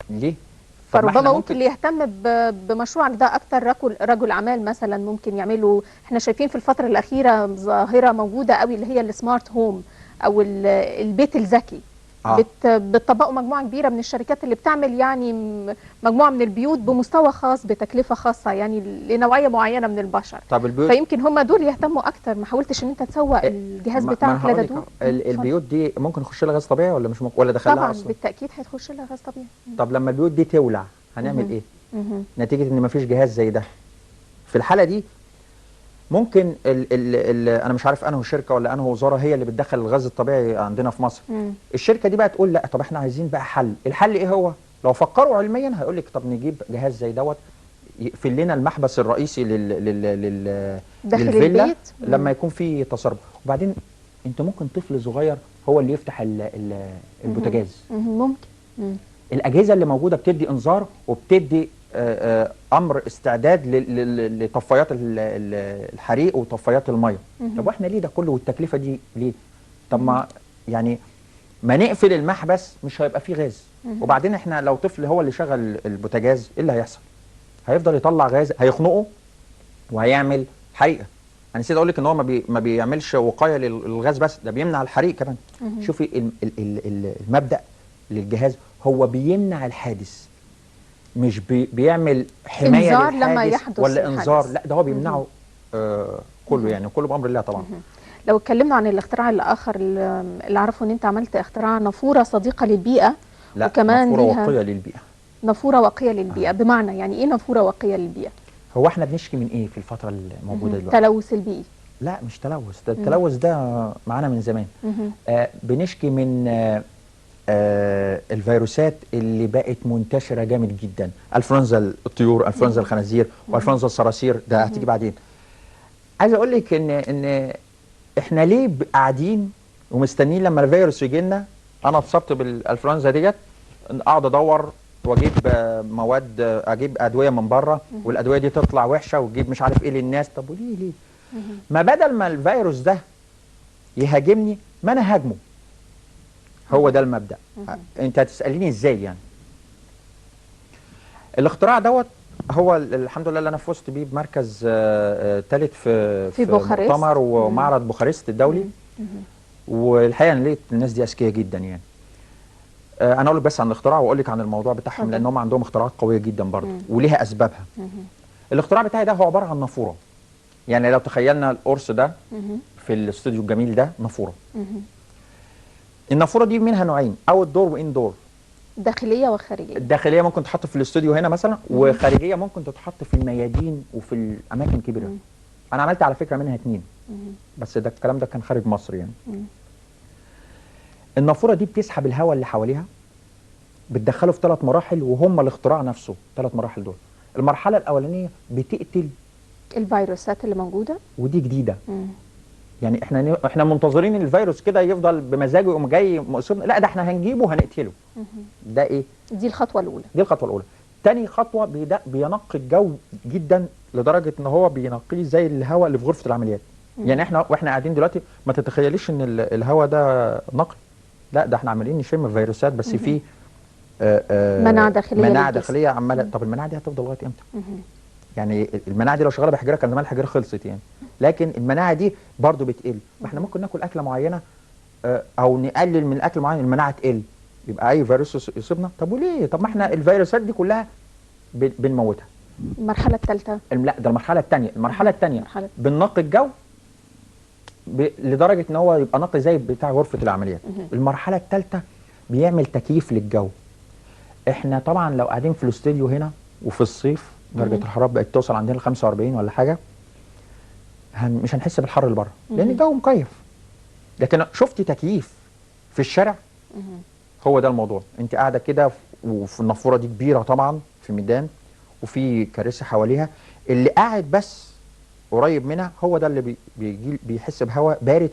ليه؟ طب ما فربما احنا ممكن اللي يهتم بمشروعك ده اكتر رجل اعمال مثلا ممكن يعملوا. احنا شايفين في الفتره الاخيره ظاهره موجوده قوي اللي هي السمارت هوم او البيت الذكي. اه بتطبقوا مجموعه كبيره من الشركات اللي بتعمل يعني مجموعه من البيوت بمستوى خاص بتكلفه خاصه يعني لنوعيه معينه من البشر. طب البيوت، فيمكن هم دول يهتموا اكتر. ما حاولتش ان انت تسوق الجهاز ما انا بتاعك لدى هقول لك دول؟ اتفضل. البيوت دي ممكن يخش لها غاز طبيعي ولا مش ممكن، ولا دخلها طبعا اصلا؟ بالتاكيد هتخش لها غاز طبيعي. طب لما البيوت دي تولع هنعمل مهم. ايه؟ مهم. نتيجه ان مفيش جهاز زي ده. في الحاله دي ممكن ال انا مش عارف انه شركه ولا انه وزاره هي اللي بتدخل الغاز الطبيعي عندنا في مصر. مم. الشركه دي بقى تقول لا طب احنا عايزين بقى حل. الحل ايه هو؟ لو فكروا علميا هيقول لك طب نجيب جهاز زي دوت يقفل لنا المحبس الرئيسي داخل للفيلا البيت. لما يكون في تسرب. وبعدين انت ممكن طفل صغير هو اللي يفتح البوتاجاز. ممكن. مم. الاجهزه اللي موجوده بتدي انذار وبتدي امر استعداد لطفايات الحريق وطفايات الميه. طب واحنا ليه ده كله والتكلفه دي ليه؟ طب ما يعني ما نقفل المحبس مش هيبقى فيه غاز. وبعدين احنا لو طفل هو اللي شغل البوتاجاز ايه اللي هيحصل؟ هيفضل يطلع غاز هيخنقه وهيعمل حريقه. انا نسيت اقول لك ان هو ما بيعملش وقايه للغاز بس، ده بيمنع الحريق كمان. شوفي المبدأ للجهاز هو بيمنع الحادث، مش بيعمل حمايه انذار للحادث لما يحدث ولا انذار، الحادث. لا ده هو بيمنعه. كله يعني كله بامر الله طبعا. لو اتكلمنا عن الاختراع الاخر اللي اعرفه ان انت عملت اختراع نافوره صديقه للبيئه. لا وكمان نافوره ليها وقيه للبيئه. نافوره وقيه للبيئه. بمعنى يعني ايه نافوره وقيه للبيئه؟ هو احنا بنشكي من ايه في الفتره الموجوده دلوقتي؟ التلوث البيئي. لا مش تلوث، ده التلوث ده معانا من زمان. بنشكي من الفيروسات اللي بقت منتشره جامد جدا. انفلونزا الطيور، انفلونزا الخنازير، وانفلونزا الصراصير، ده هتيجي بعدين. عايز اقول لك ان احنا ليه قاعدين ومستنيين لما الفيروس يجي لنا؟ انا اتصبت بالانفلونزا ديت اقعد ادور واجيب مواد، اجيب ادويه من بره والادويه دي تطلع وحشه وتجيب مش عارف ايه للناس. طب وليه ليه؟ ما بدل ما الفيروس ده يهاجمني ما انا هاجمه. هو ده المبدأ. انت هتسأليني ازاي يعني؟ الاختراع دوت هو الحمد لله اللي انا فزت بيه بمركز ثالث في بوخارست. مؤتمر ومعرض بوخارست الدولي. والحقيقه انا لقيت الناس دي اذكياء جدا يعني. انا اقول لك بس عن الاختراع واقول لك عن الموضوع بتاعهم لان هم عندهم اختراعات قويه جدا برضه وليها اسبابها. الاختراع بتاعي ده هو عباره عن نافوره. يعني لو تخيلنا القرص ده في الاستوديو الجميل ده نافوره. النافوره دي منها نوعين، اوت دور وان دور. داخليه وخارجيه. الداخليه ممكن تتحط في الاستوديو هنا مثلا، وخارجيه ممكن تتحط في الميادين وفي الاماكن الكبيره. انا عملت على فكره منها 2 بس ده الكلام ده كان خارج مصر يعني. النافوره دي بتسحب الهواء اللي حواليها، بتدخله في 3 مراحل وهم الاختراع نفسه. 3 مراحل دول، المرحله الاولانيه بتقتل الفيروسات اللي موجوده، ودي جديده. يعني احنا منتظرين الفيروس كده يفضل بمزاجه يقوم جاي مقصودنا، لا ده احنا هنجيبه وهنقتله. ده ايه؟ دي الخطوه الاولى. دي الخطوه الاولى. تاني خطوه بينقي الجو جدا لدرجه ان هو بينقيه زي الهواء اللي في غرفه العمليات. يعني واحنا قاعدين دلوقتي ما تتخيليش ان الهواء ده نقي، لا ده احنا عمالين نشم فيروسات بس في مناعه داخليه. مناعه داخليه عماله. طب المناعه دي هتفضل لغايه امتى؟ يعني المناعه دي لو شغاله بحجره كان زمان الحجره خلصت يعني. لكن المناعه دي برضو بتقل. ما احنا ممكن ناكل اكله معينه او نقلل من الاكل معين المناعه تقل، يبقى اي فيروس يصيبنا. طب وليه؟ طب ما احنا الفيروسات دي كلها بنموتها. المرحله الثالثه؟ لا ده المرحله الثانيه. المرحله الثانيه بننقي الجو لدرجه ان هو يبقى نقي زي بتاع غرفه العمليات. المرحله الثالثه بيعمل تكييف للجو. احنا طبعا لو قاعدين في الاستوديو هنا وفي الصيف درجه الحراره بقت توصل عندنا ل 45 ولا حاجه، مش هنحس بالحر اللي بره لان الجو مكيف. لكن شفتي تكييف في الشارع؟ هو ده الموضوع. انت قاعده كده وفي النافوره دي كبيره طبعا في ميدان وفي كراسي حواليها، اللي قاعد بس قريب منها هو ده اللي بيحس بهواء بارد